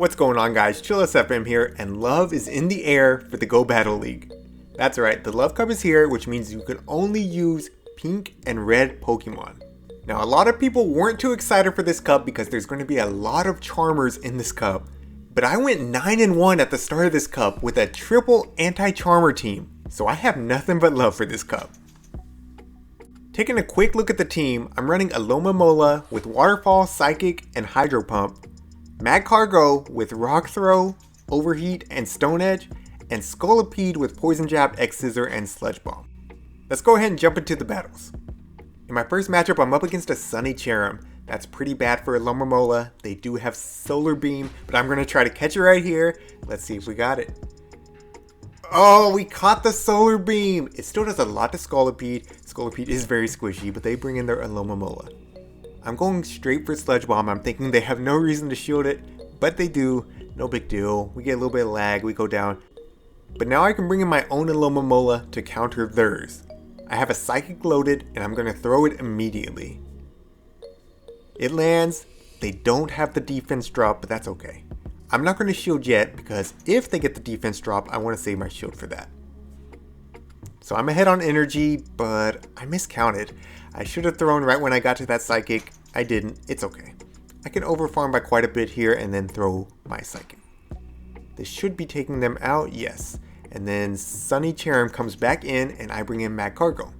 What's going on, guys? ChillisFM here, and love is in the air for the Go Battle League. That's right, the Love Cup is here, which means you can only use pink and red Pokemon. Now, a lot of people weren't too excited for this cup because there's going to be a lot of Charmers in this cup, but I went 9-1 at the start of this cup with a triple anti-Charmer team, so I have nothing but love for this cup. Taking a quick look at the team, I'm running Alomomola with Waterfall, Psychic, and Hydro Pump, Magcargo with Rock Throw, Overheat, and Stone Edge, and Scolipede with Poison Jab, X-Scissor, and Sludge Bomb. Let's go ahead and jump into the battles. In my first matchup, I'm up against a Sunny Cherrim. That's pretty bad for Alomomola. They do have Solar Beam, but I'm going to try to catch it right here. Let's see if we got it. Oh, we caught the Solar Beam! It still does a lot to Scolipede. Scolipede is very squishy, but they bring in their Alomomola. I'm going straight for Sludge Bomb. I'm thinking they have no reason to shield it, but they do. No big deal. We get a little bit of lag, we go down. But now I can bring in my own Alomomola to counter theirs. I have a Psychic loaded, and I'm going to throw it immediately. It lands. They don't have the defense drop, but that's okay. I'm not going to shield yet, because if they get the defense drop, I want to save my shield for that. So I'm ahead on energy, but I miscounted. I should have thrown right when I got to that Psychic. I didn't. It's okay. I can overfarm by quite a bit here and then throw my Psychic. This should be taking them out, yes. And then Sunny Cherrim comes back in and I bring in Magcargo.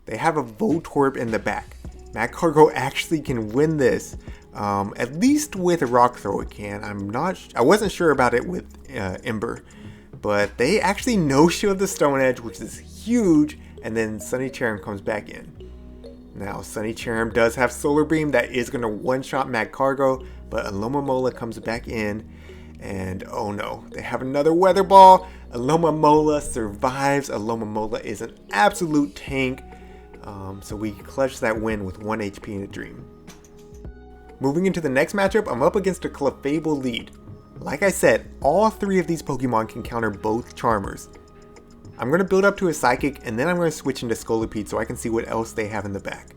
They have a Voltorb in the back. Magcargo actually can win this. At least with Rock Throw it can. I wasn't sure about it with Ember. But they actually no-shield the Stone Edge, which is huge. And then Sunny Cherrim comes back in. Now, Sunny Cherrim does have Solar Beam that is going to one-shot Magcargo, but Alomomola comes back in, and oh no, they have another Weather Ball. Alomomola survives. Alomomola is an absolute tank, so we clutch that win with 1 HP in a dream. Moving into the next matchup, I'm up against a Clefable lead. Like I said, all three of these Pokemon can counter both Charmers. I'm going to build up to a Psychic, and then I'm going to switch into Scolipede so I can see what else they have in the back.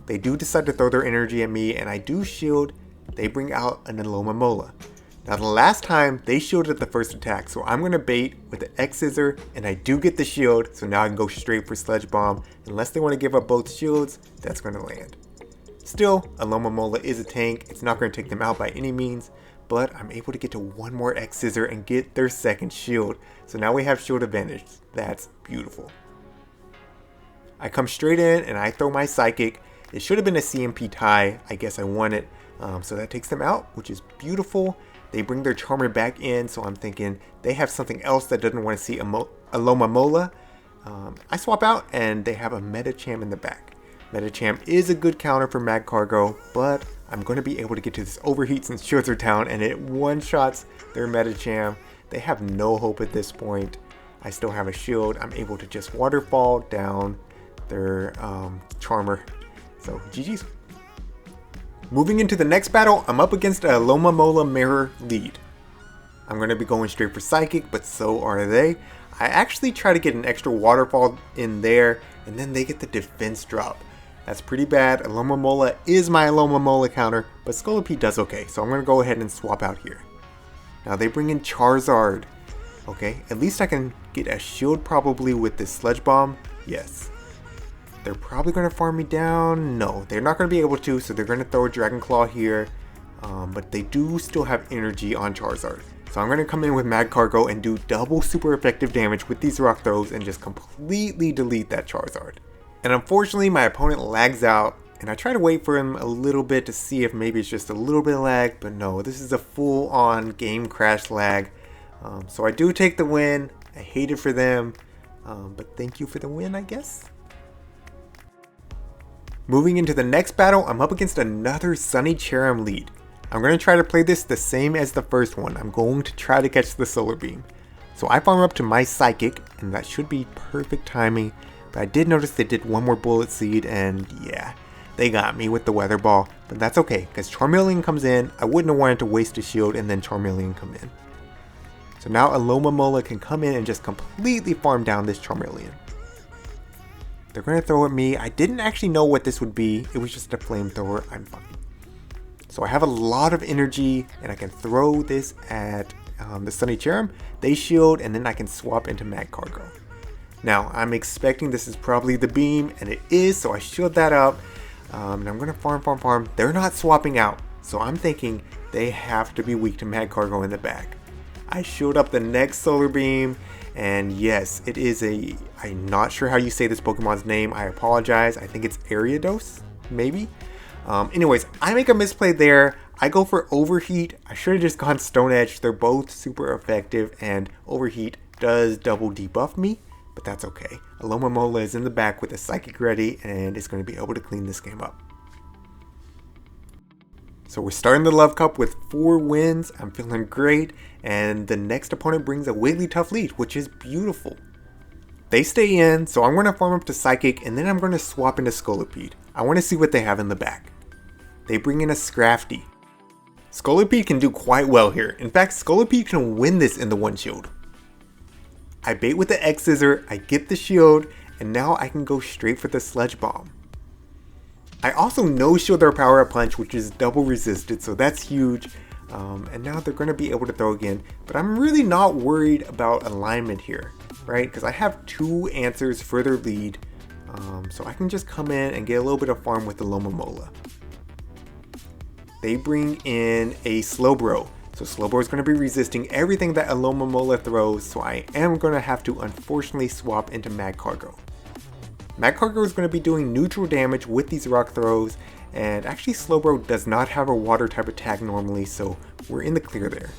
They do decide to throw their energy at me, and I do shield. They bring out an Alomomola. Now the last time, they shielded the first attack, so I'm going to bait with the X-Scissor, and I do get the shield, so now I can go straight for Sludge Bomb. Unless they want to give up both shields, that's going to land. Still, Alomomola is a tank. It's not going to take them out by any means, but I'm able to get to one more X-Scissor and get their second shield. So now we have shield advantage. That's beautiful. I come straight in and I throw my Psychic. It should have been a CMP tie. I guess I won it. So that takes them out, which is beautiful. They bring their Charmer back in, so I'm thinking they have something else that doesn't want to see Alomomola. I swap out and they have a Medicham in the back. Medicham is a good counter for Magcargo, but I'm going to be able to get to this Overheat since shields are down, and it one-shots their Medicham. They have no hope at this point. I still have a shield. I'm able to just Waterfall down their Charmer. So, GG's. Moving into the next battle, I'm up against a Alomomola Mirror lead. I'm going to be going straight for Psychic, but so are they. I actually try to get an extra Waterfall in there, and then they get the defense drop. That's pretty bad. Alomomola is my Alomomola counter, but Scolipede does okay, so I'm going to go ahead and swap out here. Now they bring in Charizard. Okay, at least I can get a shield probably with this Sludge Bomb. Yes. They're probably going to farm me down. No, they're not going to be able to, so they're going to throw a Dragon Claw here. But they do still have energy on Charizard. So I'm going to come in with Magcargo and do double super effective damage with these Rock Throws and just completely delete that Charizard. And unfortunately, my opponent lags out, and I try to wait for him a little bit to see if maybe it's just a little bit of lag, but no, this is a full-on game crash lag. So I do take the win. I hate it for them, but thank you for the win, I guess. Moving into the next battle, I'm up against another Sunny Cherrim lead. I'm going to try to play this the same as the first one. I'm going to try to catch the Solar Beam. So I farm up to my Psychic, and that should be perfect timing. But I did notice they did one more Bullet Seed, and yeah, they got me with the Weather Ball. But that's okay, because Charmeleon comes in. I wouldn't have wanted to waste a shield and then Charmeleon come in. So now Alomomola can come in and just completely farm down this Charmeleon. They're going to throw at me. I didn't actually know what this would be. It was just a flamethrower. I'm fine. So I have a lot of energy and I can throw this at the Sunny Cherub. They shield and then I can swap into Mad Cargo. Now I'm expecting this is probably the beam, and it is, so I shield that up. And I'm gonna farm. They're not swapping out, so I'm thinking they have to be weak to Mad Cargo in the back. I shield up the next solar beam, and yes, it is I'm not sure how you say this Pokemon's name. I apologize. I think it's Ariados, maybe. Anyways, I make a misplay there. I go for Overheat. I should have just gone Stone Edge. They're both super effective, and Overheat does double debuff me, but that's okay. Alomomola is in the back with a Psychic ready, and is going to be able to clean this game up. So we're starting the Love Cup with 4 wins. I'm feeling great, and the next opponent brings a Wigglytuff lead, which is beautiful. They stay in, so I'm going to farm up to Psychic, and then I'm going to swap into Scolipede. I want to see what they have in the back. They bring in a Scrafty. Scolipede can do quite well here. In fact, Scolipede can win this in the one shield. I bait with the X Scissor, I get the shield, and now I can go straight for the Sludge Bomb. I also no-shield their Power-Up Punch, which is double resisted, so that's huge. And now they're going to be able to throw again. But I'm really not worried about alignment here, right? Because I have 2 answers for their lead. So I can just come in and get a little bit of farm with the Lomomola. They bring in a Slowbro. So Slowbro is going to be resisting everything that a Lomomola throws. So I am going to have to unfortunately swap into Mad Cargo. Mad Cargo is going to be doing neutral damage with these rock throws, and actually Slowbro does not have a water type attack normally, so we're in the clear there.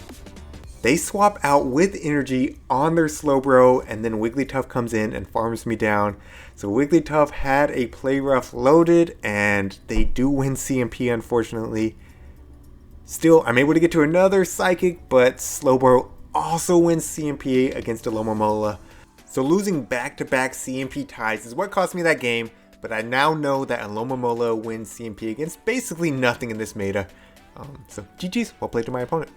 They swap out with energy on their Slowbro, and then Wigglytuff comes in and farms me down. So Wigglytuff had a Play Rough loaded, and they do win CMP unfortunately. Still, I'm able to get to another Psychic, but Slowbro also wins CMP against a Lomomola. So losing back-to-back CMP ties is what cost me that game, but I now know that Alomomola wins CMP against basically nothing in this meta. So GG's, well played to my opponent.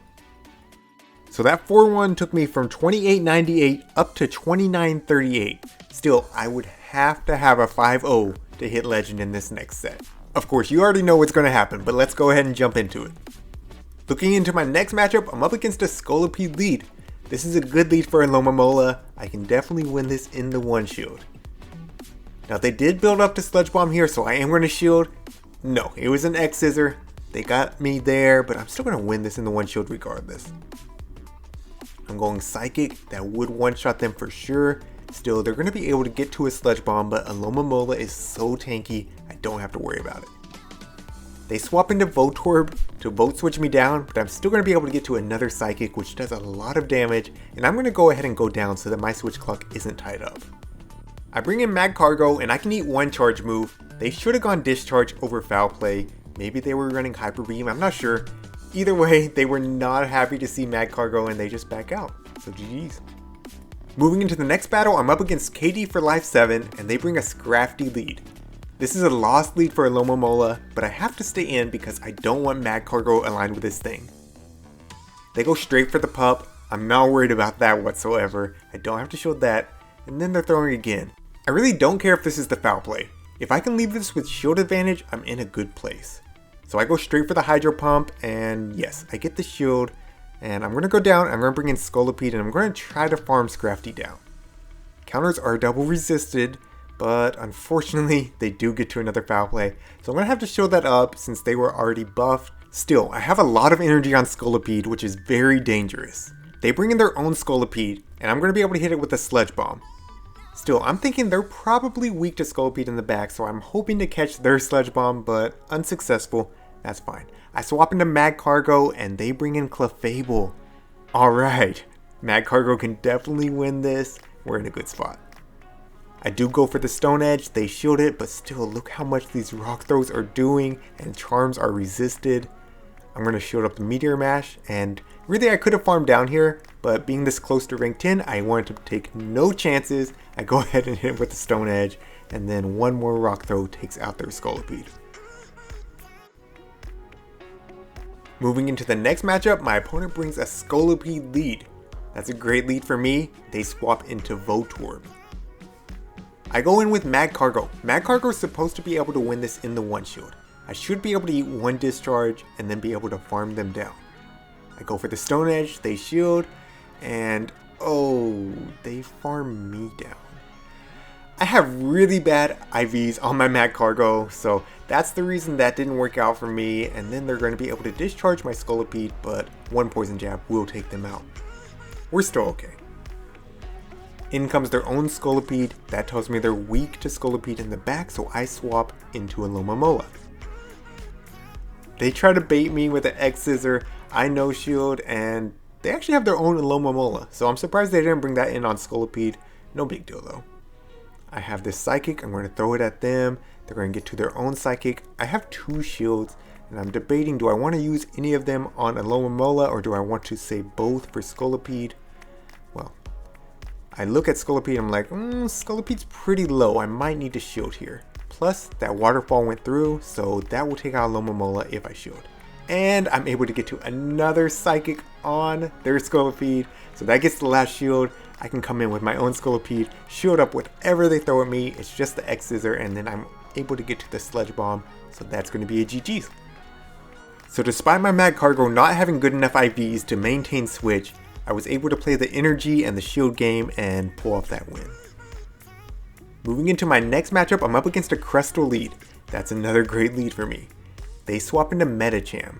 So that 4-1 took me from 28.98 up to 29.38. Still, I would have to have a 5-0 to hit Legend in this next set. Of course, you already know what's going to happen, but let's go ahead and jump into it. Looking into my next matchup, I'm up against a Scolipede lead. This is a good lead for a Lomomola. I can definitely win this in the one shield. Now they did build up to Sludge Bomb here, so I am going to shield. No, it was an X Scissor. They got me there, but I'm still going to win this in the one shield regardless. I'm going Psychic. That would one-shot them for sure. Still, they're going to be able to get to a Sludge Bomb, but a Lomomola is so tanky, I don't have to worry about it. They swap into Voltorb to Volt Switch me down, but I'm still going to be able to get to another Psychic, which does a lot of damage, and I'm going to go ahead and go down so that my switch clock isn't tied up. I bring in Mad Cargo, and I can eat one charge move. They should have gone Discharge over Foul Play. Maybe they were running Hyper Beam, I'm not sure. Either way, they were not happy to see Mad Cargo, and they just back out. So GG's. Moving into the next battle, I'm up against KD for Life 7, and they bring a Scrafty lead. This is a lost lead for a Lomomola, but I have to stay in because I don't want Mad Cargo aligned with this thing. They go straight for the pup. I'm not worried about that whatsoever. I don't have to shield that. And then they're throwing again. I really don't care if this is the foul play. If I can leave this with shield advantage, I'm in a good place. So I go straight for the Hydro Pump, and yes, I get the shield. And I'm going to go down, I'm going to bring in Scolipede, and I'm going to try to farm Scrafty down. Counters are double resisted, but unfortunately, they do get to another foul play. So I'm going to have to show that up since they were already buffed. Still, I have a lot of energy on Scolipede, which is very dangerous. They bring in their own Scolipede, and I'm going to be able to hit it with a Sludge Bomb. Still, I'm thinking they're probably weak to Scolipede in the back, so I'm hoping to catch their Sludge Bomb, but unsuccessful. That's fine. I swap into Mad Cargo, and they bring in Clefable. Alright, Mad Cargo can definitely win this. We're in a good spot. I do go for the Stone Edge, they shield it, but still look how much these rock throws are doing, and charms are resisted. I'm going to shield up the Meteor Mash, and really I could have farmed down here, but being this close to rank 10, I wanted to take no chances. I go ahead and hit with the Stone Edge, and then one more rock throw takes out their Scolipede. Moving into the next matchup, my opponent brings a Scolipede lead. That's a great lead for me. They swap into Voltorb. I go in with Mad Cargo. Mad Cargo is supposed to be able to win this in the one shield. I should be able to eat one discharge and then be able to farm them down. I go for the Stone Edge, they shield, and oh, they farm me down. I have really bad IVs on my Mag Cargo, so that's the reason that didn't work out for me, and then they're going to be able to discharge my Scolipede, but one poison jab will take them out. We're still okay. In comes their own Scolipede. That tells me they're weak to Scolipede in the back, so I swap into a Alomomola. They try to bait me with an X-Scissor, I no shield, and they actually have their own Alomomola, so I'm surprised they didn't bring that in on Scolipede. No big deal though. I have this Psychic, I'm going to throw it at them. They're going to get to their own Psychic. I have 2 shields, and I'm debating, do I want to use any of them on Alomomola, or do I want to save both for Scolipede? Well, I look at Scolipede, I'm like, Scolipede's pretty low, I might need to shield here. Plus, that Waterfall went through, so that will take out Alomomola if I shield. And I'm able to get to another Psychic on their Scolipede, so that gets the last shield. I can come in with my own Scolipede, shield up whatever they throw at me. It's just the X-Scissor, and then I'm able to get to the Sludge Bomb, so that's going to be a GG's. So despite my Mag Cargo not having good enough IVs to maintain Switch, I was able to play the energy and the shield game and pull off that win. Moving into my next matchup, I'm up against a Crustal lead. That's another great lead for me. They swap into Medicham.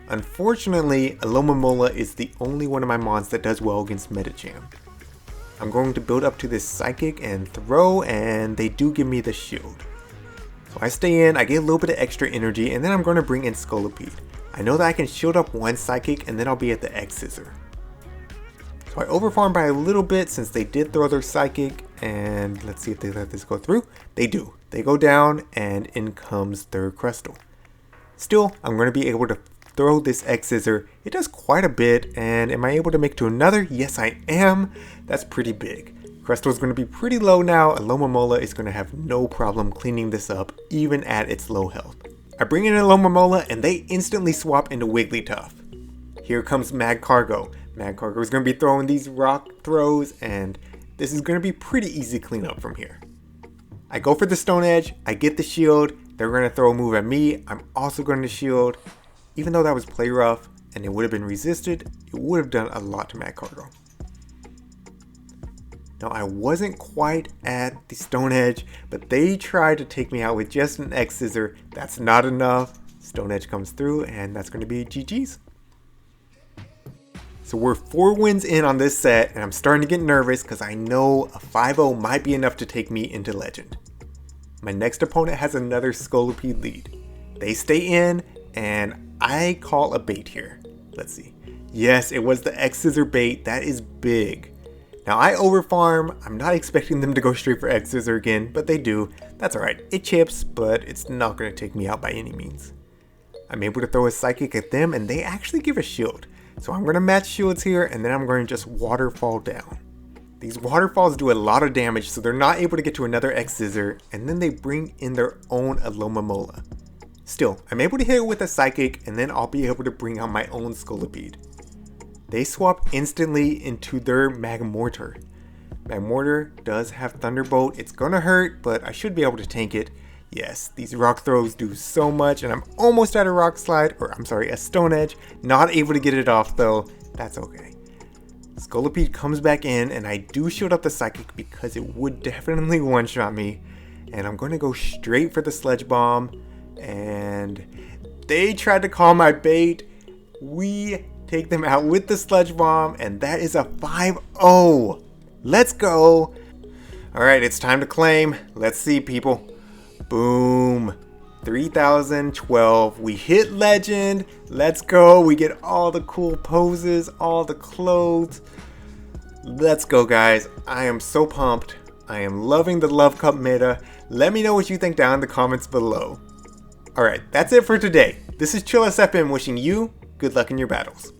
Unfortunately, Alomomola is the only one of my mons that does well against Medicham. I'm going to build up to this Psychic and throw, and they do give me the shield. So I stay in, I get a little bit of extra energy, and then I'm going to bring in Scolipede. I know that I can shield up one Psychic, and then I'll be at the X-Scissor. So I overfarm by a little bit since they did throw their Psychic, and let's see if they let this go through. They do. They go down, and in comes their Crustal. Still, I'm going to be able to throw this X-Scissor. It does quite a bit, and am I able to make to another? Yes, I am. That's pretty big. Crustal is going to be pretty low now. Alomomola is going to have no problem cleaning this up, even at its low health. I bring in Alomomola, and they instantly swap into Wigglytuff. Here comes Mag Cargo. Mag Cargo is going to be throwing these rock throws, and this is going to be pretty easy cleanup from here. I go for the Stone Edge. I get the shield. They're going to throw a move at me. I'm also going to shield. Even though that was play rough and it would have been resisted, it would have done a lot to Mag Cargo. Now I wasn't quite at the Stone Edge, but they tried to take me out with just an X-Scissor. That's not enough. Stone Edge comes through, and that's going to be GG's. So we're 4 wins in on this set, and I'm starting to get nervous because I know a 5-0 might be enough to take me into Legend. My next opponent has another Scolipede lead. They stay in, and I call a bait here. Let's see. Yes, it was the X-Scissor bait. That is big. Now I overfarm. I'm not expecting them to go straight for X-Scissor again, but they do. That's alright. It chips, but it's not going to take me out by any means. I'm able to throw a Psychic at them, and they actually give a shield. So I'm going to match shields here, and then I'm going to just Waterfall down. These Waterfalls do a lot of damage, so they're not able to get to another X-Scissor, and then they bring in their own Alomomola. Still, I'm able to hit it with a Psychic, and then I'll be able to bring out my own Scolipede. They swap instantly into their Magmortar. Magmortar does have Thunderbolt. It's gonna hurt, but I should be able to tank it. Yes, these rock throws do so much, and I'm almost at a rock slide, or I'm sorry, a Stone Edge. Not able to get it off though. That's okay. Scolipede comes back in, and I do shield up the Psychic because it would definitely one-shot me. And I'm going to go straight for the Sludge Bomb. And they tried to call my bait. We take them out with the Sludge Bomb, and that is a 5-0. Let's go. All right, it's time to claim. Let's see, people. Boom. 3012. We hit Legend. Let's go. We get all the cool poses, all the clothes. Let's go, guys. I am so pumped. I am loving the Love Cup meta. Let me know what you think down in the comments below. Alright, that's it for today. This is ChillisFM wishing you good luck in your battles.